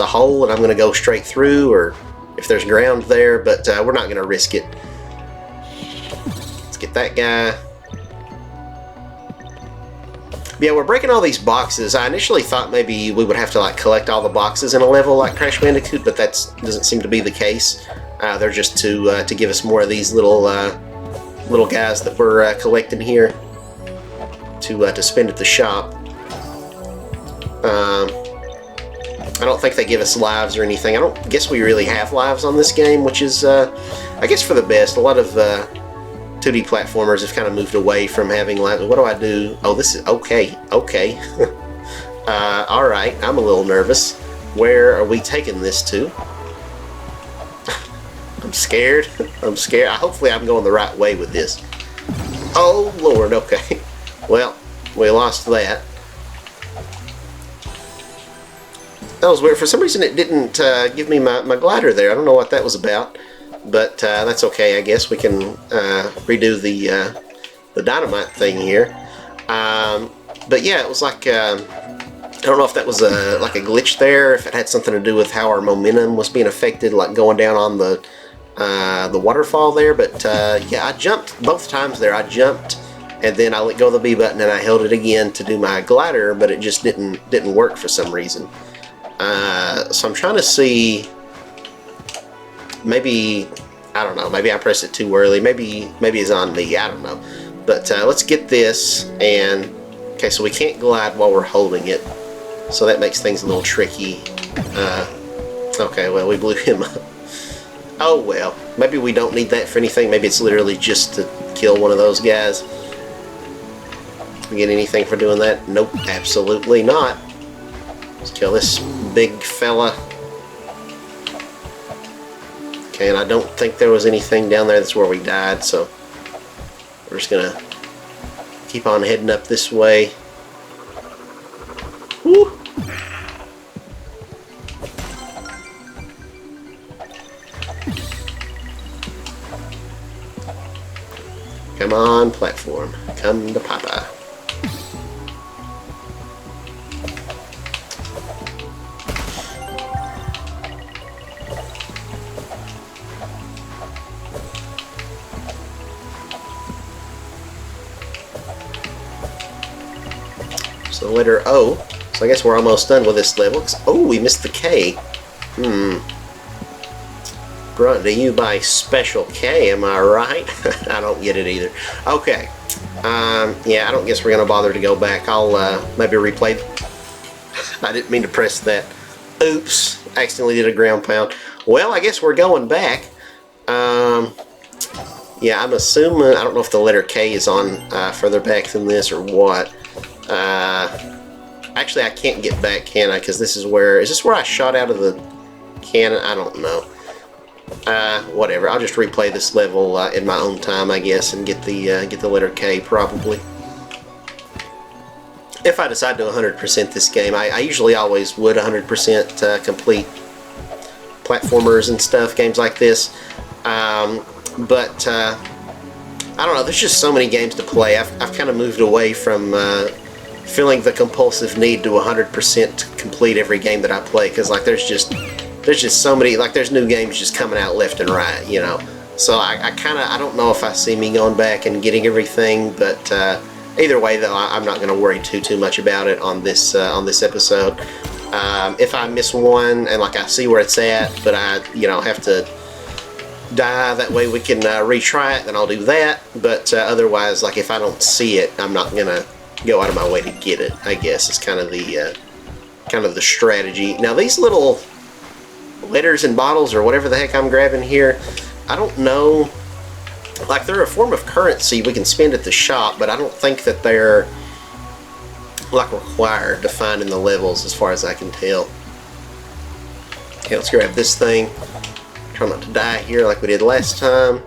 hole and I'm going to go straight through, or if there's ground there, but we're not going to risk it. Let's get that guy. Yeah, we're breaking all these boxes. I initially thought maybe we would have to like collect all the boxes in a level like Crash Bandicoot, but that doesn't seem to be the case. They're just to give us more of these little guys that we're collecting here to spend at the shop. I don't think they give us lives or anything. I don't guess we really have lives on this game, which is, I guess, for the best. A lot of 2D platformers have kind of moved away from having lives. What do I do? Oh, this is okay. Okay. Alright, I'm a little nervous. Where are we taking this to? I'm scared. I'm scared. Hopefully I'm going the right way with this. Oh, Lord, okay. Well, we lost that. That was weird. For some reason, it didn't give me my glider there. I don't know what that was about, but that's okay. I guess we can redo the dynamite thing here. But yeah, it was like, I don't know if that was like a glitch there, if it had something to do with how our momentum was being affected, like going down on the waterfall there. But yeah, I jumped both times there. I jumped, and then I let go of the B button and I held it again to do my glider, but it just didn't work for some reason. So I'm trying to see, maybe, I don't know, maybe I pressed it too early, maybe it's on me, I don't know. But let's get this, and okay, so we can't glide while we're holding it, so that makes things a little tricky. Okay, well, we blew him up. Oh well, maybe we don't need that for anything. Maybe it's literally just to kill one of those guys. We get anything for doing that? Nope, absolutely not. Let's kill this big fella. Okay, and I don't think there was anything down there. That's where we died, so we're just gonna keep on heading up this way. Woo! Come on, platform. Come to Papa. So the letter O. So I guess we're almost done with this level. Oh, we missed the K. Brought to you by Special K, am I right? I don't get it either. Okay. Yeah, I don't guess we're going to bother to go back. I'll maybe replay. I didn't mean to press that. Oops. Accidentally did a ground pound. Well, I guess we're going back. Yeah, I'm assuming... I don't know if the letter K is on further back than this or what. Actually, I can't get back, can I? Because this is where... Is this where I shot out of the cannon? I don't know. Whatever. I'll just replay this level in my own time, I guess, and get the letter K probably. If I decide to 100% this game, I usually always would 100% complete platformers and stuff, games like this. But I don't know. There's just so many games to play. I've kind of moved away from feeling the compulsive need to 100% complete every game that I play, because like there's just so many, like there's new games just coming out left and right, you know. So I don't know if I see me going back and getting everything, but either way though, I'm not going to worry too much about it on this episode. If I miss one and like I see where it's at, but I have to die, that way we can retry it, then I'll do that. But otherwise, like if I don't see it, I'm not gonna go out of my way to get it, I guess is kind of the strategy. Now these little letters and bottles or whatever the heck I'm grabbing here, I don't know, like they're a form of currency we can spend at the shop, but I don't think that they're like required to find in the levels as far as I can tell. Okay, let's grab this thing. Try not to die here like we did last time.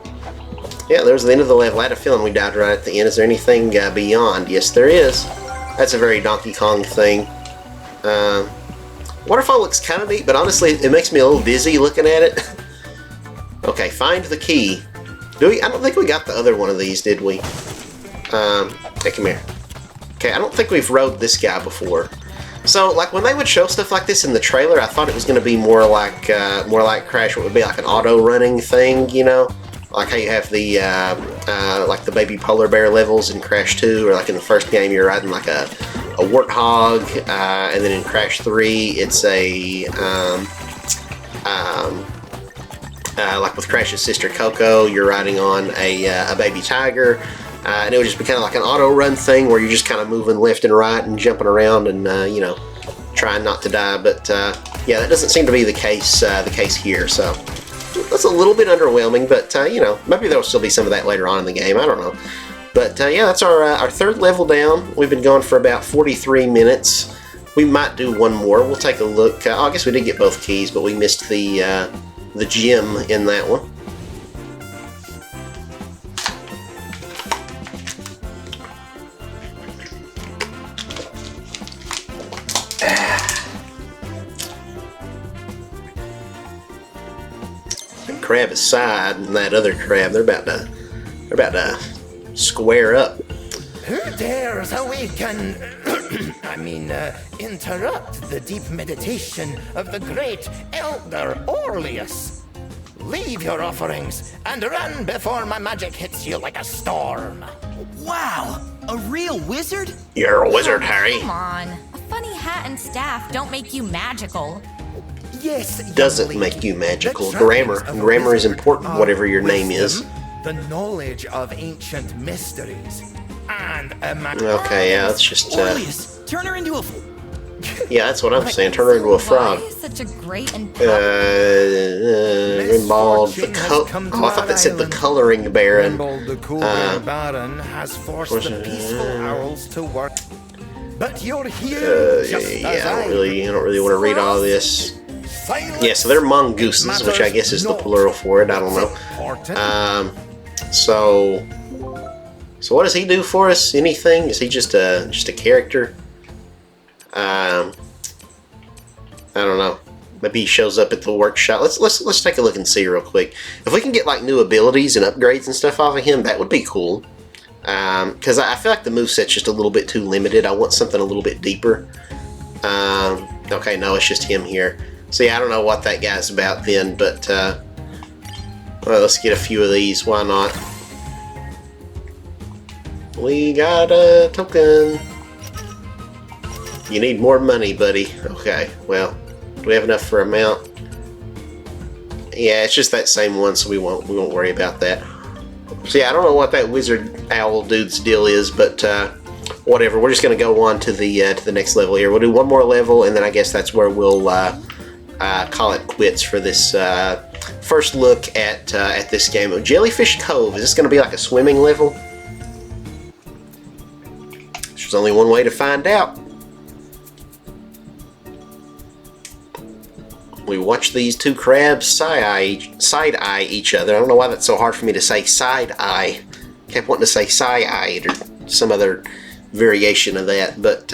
Yeah, there's the end of the level. I had a feeling we died right at the end. Is there anything beyond? Yes, there is. That's a very Donkey Kong thing. Waterfall looks kind of neat, but honestly, it makes me a little dizzy looking at it. Okay, find the key. Do we? I don't think we got the other one of these, did we? Hey, come here. Okay, I don't think we've rode this guy before. So, like, when they would show stuff like this in the trailer, I thought it was going to be more like Crash, what would be like an auto-running thing, you know? Like how you have the, like the baby polar bear levels in Crash 2, or like in the first game you're riding like a warthog, and then in Crash 3 it's a, like with Crash's sister Coco, you're riding on a baby tiger. And it would just be kind of like an auto-run thing where you're just kind of moving left and right and jumping around and, trying not to die. But, yeah, that doesn't seem to be the case here. So that's a little bit underwhelming, but, maybe there'll still be some of that later on in the game. I don't know. But, yeah, that's our third level down. We've been going for about 43 minutes. We might do one more. We'll take a look. I guess we did get both keys, but we missed the gem in that one. Crab aside, and that other crab, they're about to square up. Who dares awaken, interrupt the deep meditation of the great Elder Orleus? Leave your offerings and run before my magic hits you like a storm. Wow, a real wizard? You're a wizard, Harry. Come on. A funny hat and staff don't make you magical. Yes, Doesn't make you magical. Grammar is important, whatever your name is. The knowledge of ancient mysteries and Okay, yeah, let's just Orleus, turn her into a... Yeah, that's what I'm saying. Turn her into a frog. Why such a great and Grimbold, the oh, I thought that said the coloring baron. Grimbold the Cool-Bear Baron has forced the peaceful owls to work. But you're here just as I don't really want to read all this. Yeah, so they're mongooses, which I guess is the plural for it. I don't know. So what does he do for us? Anything? Is he just a character? I don't know. Maybe he shows up at the workshop. Let's take a look and see real quick. If we can get like new abilities and upgrades and stuff off of him, that would be cool. Because I feel like the moveset's just a little bit too limited. I want something a little bit deeper. Okay, no, it's just him here. So yeah, I don't know what that guy's about then, but well, let's get a few of these. Why not? We got a token. You need more money, buddy. Okay, well, do we have enough for a mount? Yeah, it's just that same one, so we won't worry about that. So yeah, I don't know what that wizard owl dude's deal is, but whatever. We're just gonna go on to the next level here. We'll do one more level, and then I guess that's where we'll call it quits for this first look at this game. Jellyfish Cove. Is this gonna be like a swimming level? There's only one way to find out. We watch these two crabs side-eye each other. I don't know why that's so hard for me to say side-eye. Kept wanting to say side-eyed or some other variation of that, but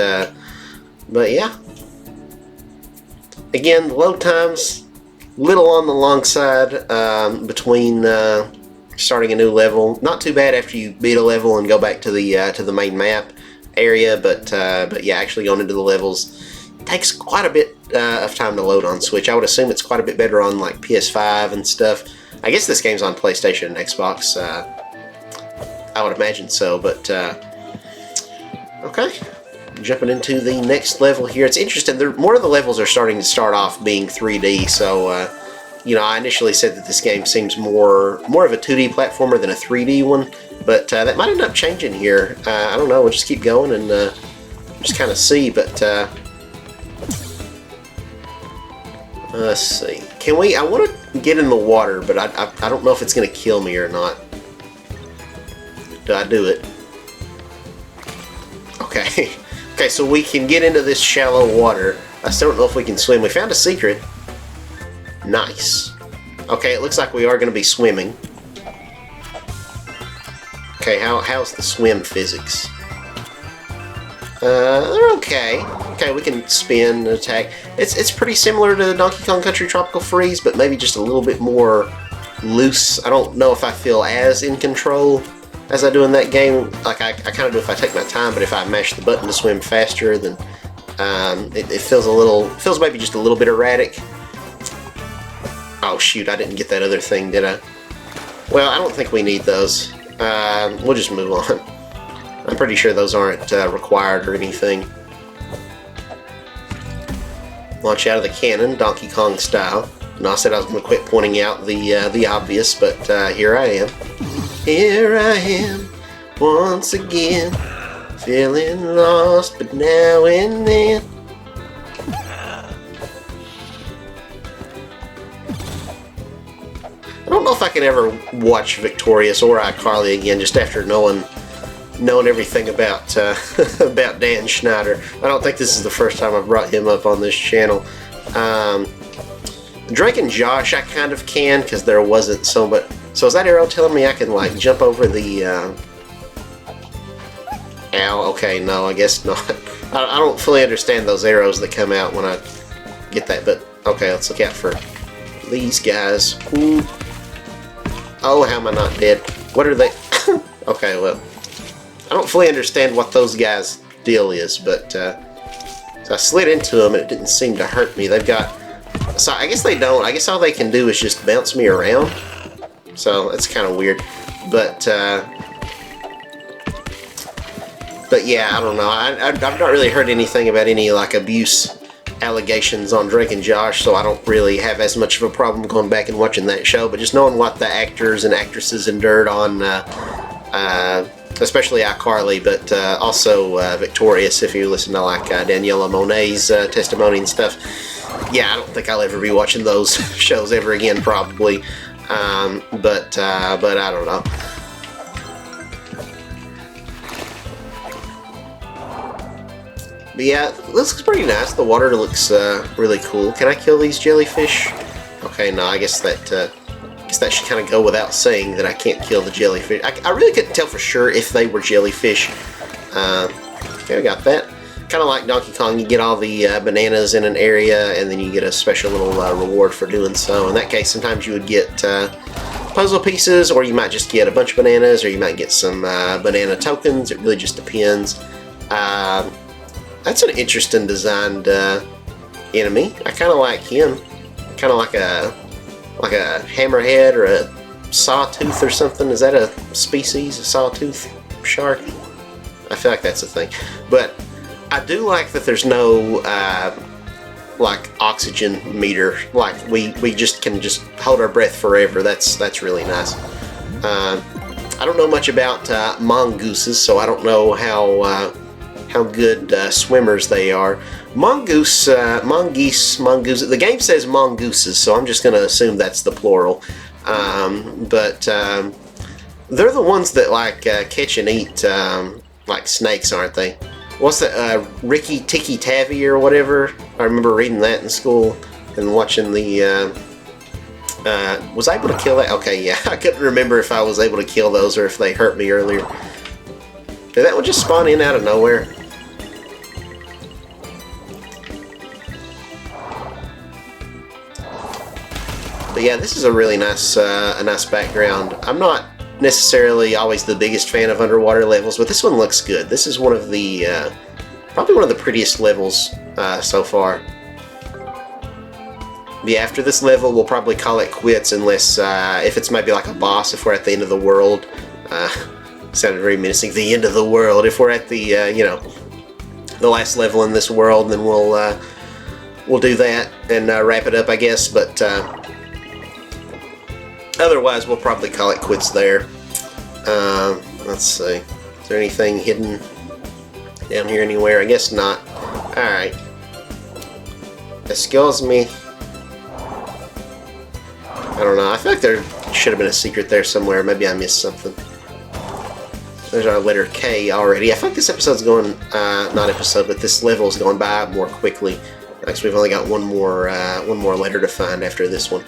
yeah. Again, load times little on the long side between starting a new level. Not too bad after you beat a level and go back to the main map area, but yeah, actually going into the levels takes quite a bit of time to load on Switch. I would assume it's quite a bit better on like PS5 and stuff. I guess this game's on PlayStation and Xbox. I would imagine so, but okay. Jumping into the next level here. It's interesting. More of the levels are starting to start off being 3D, so you know, I initially said that this game seems more of a 2D platformer than a 3D one, but that might end up changing here. I don't know. We'll just keep going and just kind of see, but let's see. Can we? I want to get in the water, but I don't know if it's going to kill me or not. Do I do it? Okay. Okay, so we can get into this shallow water. I still don't know if we can swim. We found a secret. Nice. Okay, it looks like we are going to be swimming. Okay, how's the swim physics? They're okay. Okay, we can spin and attack. It's pretty similar to Donkey Kong Country Tropical Freeze, but maybe just a little bit more loose. I don't know if I feel as in control as I do in that game. Like I kind of do if I take my time, but if I mash the button to swim faster, then it feels maybe just a little bit erratic. Oh shoot, I didn't get that other thing, did I? Well, I don't think we need those. We'll just move on. I'm pretty sure those aren't required or anything. Launch out of the cannon, Donkey Kong style. And I said I was going to quit pointing out the obvious, but here I am. Here I am, once again, feeling lost, but now and then. I don't know if I can ever watch Victorious or iCarly again, just after knowing everything about about Dan Schneider. I don't think this is the first time I've brought him up on this channel. Drake and Josh, I kind of can, because there wasn't so much. So is that arrow telling me I can like jump over the? Ow. Okay, no, I guess not. I don't fully understand those arrows that come out when I get that, but okay, let's look out for these guys. Ooh. Oh, how am I not dead? What are they? Okay, well, I don't fully understand what those guys' deal is, but so I slid into them and it didn't seem to hurt me. They've got, so I guess they don't. I guess all they can do is just bounce me around. So that's kind of weird, but yeah, I don't know. I've not really heard anything about any like abuse allegations on Drake and Josh, so I don't really have as much of a problem going back and watching that show. But just knowing what the actors and actresses endured on especially iCarly, but also Victorious, if you listen to like Daniela Monet's testimony and stuff. Yeah, I don't think I'll ever be watching those shows ever again, probably. But I don't know. But yeah, this looks pretty nice. The water looks really cool. Can I kill these jellyfish? Okay, no, I guess that should kind of go without saying that I can't kill the jellyfish. I really couldn't tell for sure if they were jellyfish. Okay, I got that. Kind of like Donkey Kong, you get all the bananas in an area, and then you get a special little reward for doing so. In that case, sometimes you would get puzzle pieces, or you might just get a bunch of bananas, or you might get some banana tokens. It really just depends. That's an interesting designed enemy. I kind of like him. Kind of like a hammerhead or a sawtooth or something. Is that a species, a sawtooth shark? I feel like that's a thing. But I do like that there's no like oxygen meter. Like we just can just hold our breath forever. That's really nice. I don't know much about mongooses, so I don't know how good swimmers they are. Mongoose. The game says mongooses, so I'm just going to assume that's the plural. But they're the ones that like catch and eat like snakes, aren't they? What's the Ricky Tikki Tavi or whatever? I remember reading that in school and watching the. Was I able to kill that? Okay, yeah, I couldn't remember if I was able to kill those or if they hurt me earlier. Did that one just spawn in out of nowhere? But yeah, this is a really nice, a nice background. I'm not necessarily always the biggest fan of underwater levels, but this one looks good. This is one of the, probably one of the prettiest levels so far. Yeah, after this level, we'll probably call it quits unless, if it's maybe like a boss, if we're at the end of the world. Sounded very menacing. The end of the world. If we're at the, you know, the last level in this world, then we'll do that and wrap it up, I guess. But otherwise, we'll probably call it quits there. Let's see. Is there anything hidden down here anywhere? I guess not. Alright. Excuse me. I don't know. I feel like there should have been a secret there somewhere. Maybe I missed something. There's our letter K already. I feel like this episode's going, not episode, but this level is going by more quickly. Because we've only got one more letter to find after this one.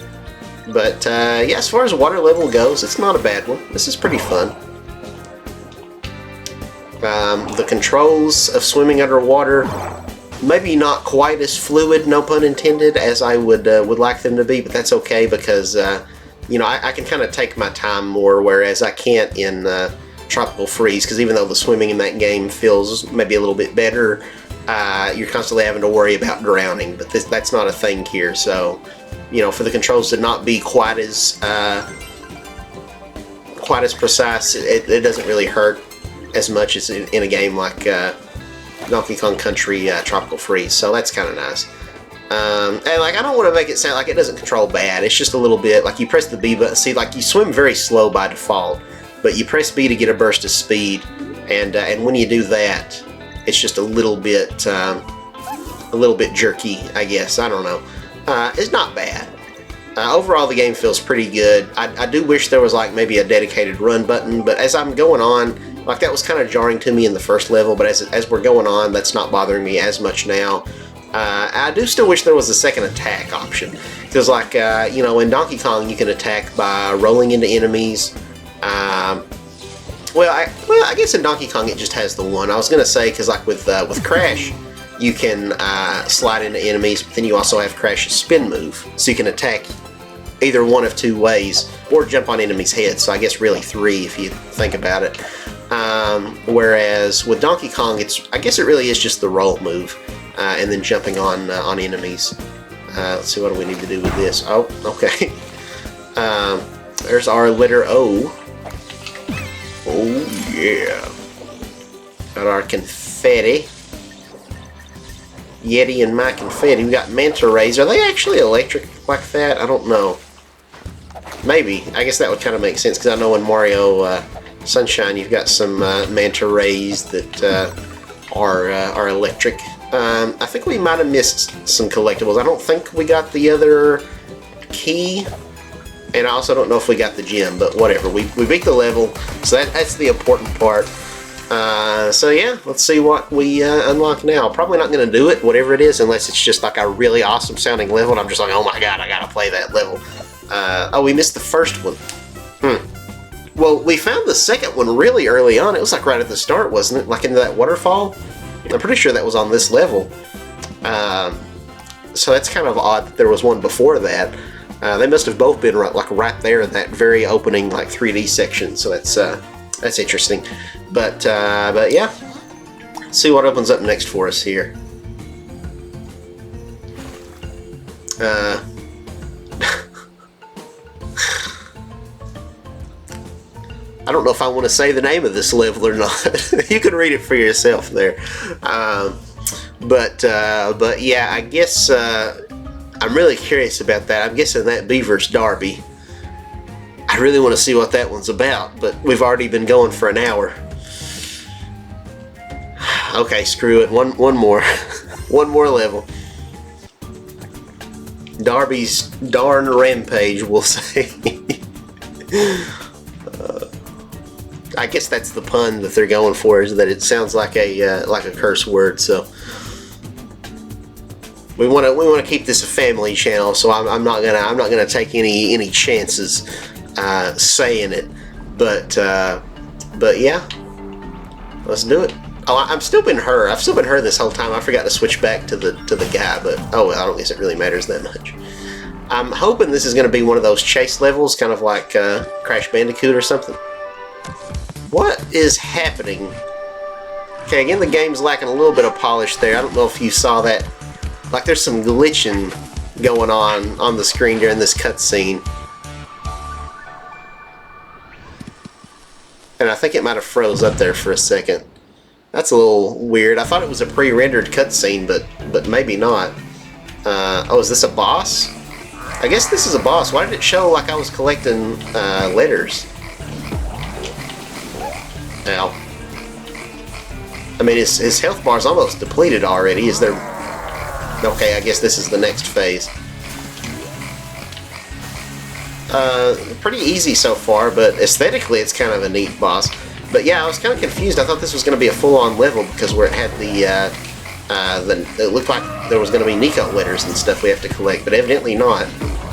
But yeah, as far as water level goes, it's not a bad one. This is pretty fun. The controls of swimming underwater, maybe not quite as fluid, no pun intended, as I would like them to be, but that's okay because you know, I can kind of take my time more, whereas I can't in Tropical Freeze, because even though the swimming in that game feels maybe a little bit better, you're constantly having to worry about drowning, but that's not a thing here. So, you know, for the controls to not be quite as precise, it doesn't really hurt as much as in a game like Donkey Kong Country Tropical Freeze. So that's kind of nice. And like, I don't want to make it sound like it doesn't control bad. It's just a little bit like you press the B button. See, like you swim very slow by default, but you press B to get a burst of speed, and when you do that, it's just a little bit jerky, I guess. I don't know. It's not bad. Overall, the game feels pretty good. I do wish there was like maybe a dedicated run button, but as I'm going on, like that was kind of jarring to me in the first level, but as we're going on, that's not bothering me as much now. I do still wish there was a second attack option, because like, you know, in Donkey Kong you can attack by rolling into enemies. Well, I guess in Donkey Kong it just has the one. I was gonna say, because like with Crash, you can slide into enemies, but then you also have Crash's spin move, so you can attack either one of two ways, or jump on enemies' heads. So I guess really three if you think about it. Whereas with Donkey Kong, I guess it really is just the roll move, and then jumping on enemies. Let's see, what do we need to do with this? Oh, okay. There's our letter O. Oh yeah. Got our confetti. Yeti and my confetti. We got manta rays. Are they actually electric like that? I don't know. Maybe. I guess that would kind of make sense, because I know in Mario Sunshine, you've got some manta rays that are electric. I think we might have missed some collectibles. I don't think we got the other key, and I also don't know if we got the gem, but whatever. We beat the level, so that's the important part. So yeah, let's see what we unlock now. Probably not going to do it, whatever it is, unless it's just like a really awesome sounding level, and I'm just like, oh my god, I gotta play that level. Oh, we missed the first one. Well, we found the second one really early on. It was like right at the start, wasn't it? Like into that waterfall? I'm pretty sure that was on this level. So that's kind of odd that there was one before that. They must have both been right there in that very opening like 3D section. So that's interesting. But yeah, let's see what opens up next for us here. I don't know if I want to say the name of this level or not. You can read it for yourself there. But yeah, I guess I'm really curious about that. I'm guessing that beaver's Darby. I really want to see what that one's about, but we've already been going for an hour. Okay, screw it. One more. One more level. Darby's darn rampage, we'll say. I guess that's the pun that they're going for, is that it sounds like a curse word. So we want to keep this a family channel. So I'm not gonna take any chances saying it. But yeah, let's do it. Oh, I've still been her this whole time. I forgot to switch back to the guy, but oh well, I don't guess it really matters that much. I'm hoping this is going to be one of those chase levels, kind of like Crash Bandicoot or something. What is happening? Okay, again, the game's lacking a little bit of polish there. I don't know if you saw that. Like, there's some glitching going on the screen during this cutscene. And I think it might have froze up there for a second. That's a little weird. I thought it was a pre-rendered cutscene, but maybe not. Oh, is this a boss? I guess this is a boss. Why did it show like I was collecting letters? Ow. I mean, his health bar's almost depleted already. Is there... Okay, I guess this is the next phase. Pretty easy so far, but aesthetically it's kind of a neat boss. But yeah, I was kind of confused. I thought this was going to be a full-on level because where it had it looked like there was going to be Nico letters and stuff we have to collect, but evidently not.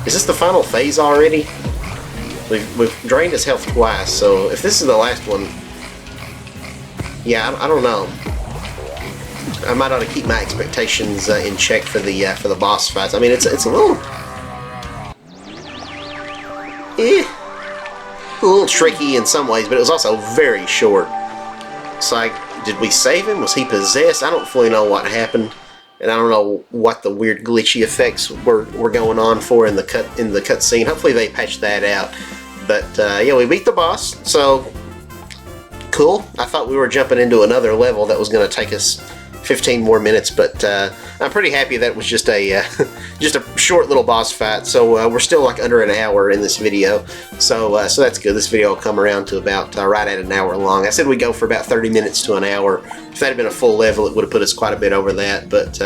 Is this the final phase already? We've drained his health twice, so if this is the last one, yeah, I don't know. I might ought to keep my expectations in check for the boss fights. I mean, it's a little, a little tricky in some ways, but it was also very short. It's like, did we save him? Was he possessed? I don't fully know what happened, and I don't know what the weird glitchy effects were going on for in the cutscene. Hopefully they patched that out. But yeah, we beat the boss, so cool. I thought we were jumping into another level that was going to take us 15 more minutes, but I'm pretty happy that it was just a short little boss fight. So we're still like under an hour in this video, so that's good. This video will come around to about right at an hour long. I said we'd go for about 30 minutes to an hour. If that had been a full level, it would have put us quite a bit over that. But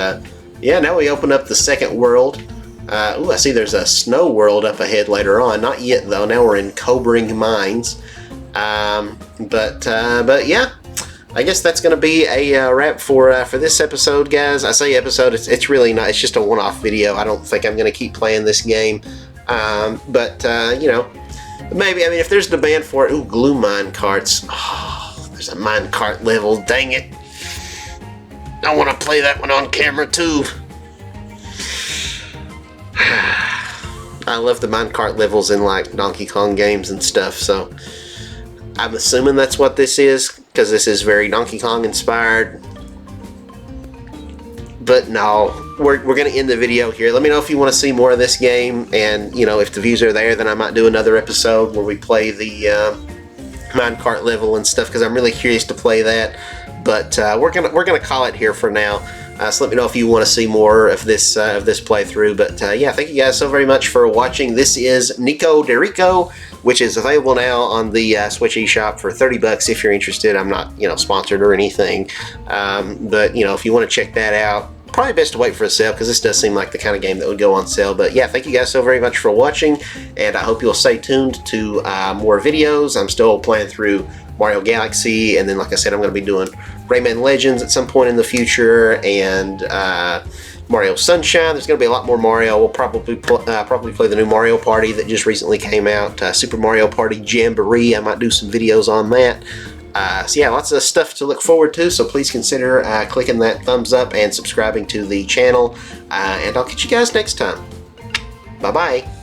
yeah, now we open up the second world. Ooh, I see there's a snow world up ahead later on. Not yet though. Now we're in Cobring Mines. But yeah, I guess that's going to be a wrap for this episode, guys. I say episode, it's really not. It's just a one-off video. I don't think I'm going to keep playing this game. But you know, maybe. I mean, if there's demand for it, ooh, glue mine carts. Oh, there's a mine cart level. Dang it! I want to play that one on camera too. I love the minecart levels in like Donkey Kong games and stuff, so I'm assuming that's what this is, because this is very Donkey Kong inspired. But no, we're going to end the video here. Let me know if you want to see more of this game, and you know, if the views are there, then I might do another episode where we play the minecart level and stuff, because I'm really curious to play that. But we're gonna call it here for now. So let me know if you want to see more of this playthrough. But yeah, thank you guys so very much for watching. This is Nikoderiko which is available now on the Switch eShop for $30 if you're interested. I'm not, sponsored or anything, but if you want to check that out, probably best to wait for a sale, because this does seem like the kind of game that would go on sale. But yeah, thank you guys so very much for watching, and I hope you'll stay tuned to more videos. I'm still playing through Mario Galaxy, and then like I said, I'm going to be doing Rayman Legends at some point in the future, and Mario Sunshine. There's going to be a lot more Mario. We'll probably play the new Mario Party that just recently came out, Super Mario Party Jamboree. I might do some videos on that. So yeah, lots of stuff to look forward to, so please consider clicking that thumbs up and subscribing to the channel, and I'll catch you guys next time. Bye-bye.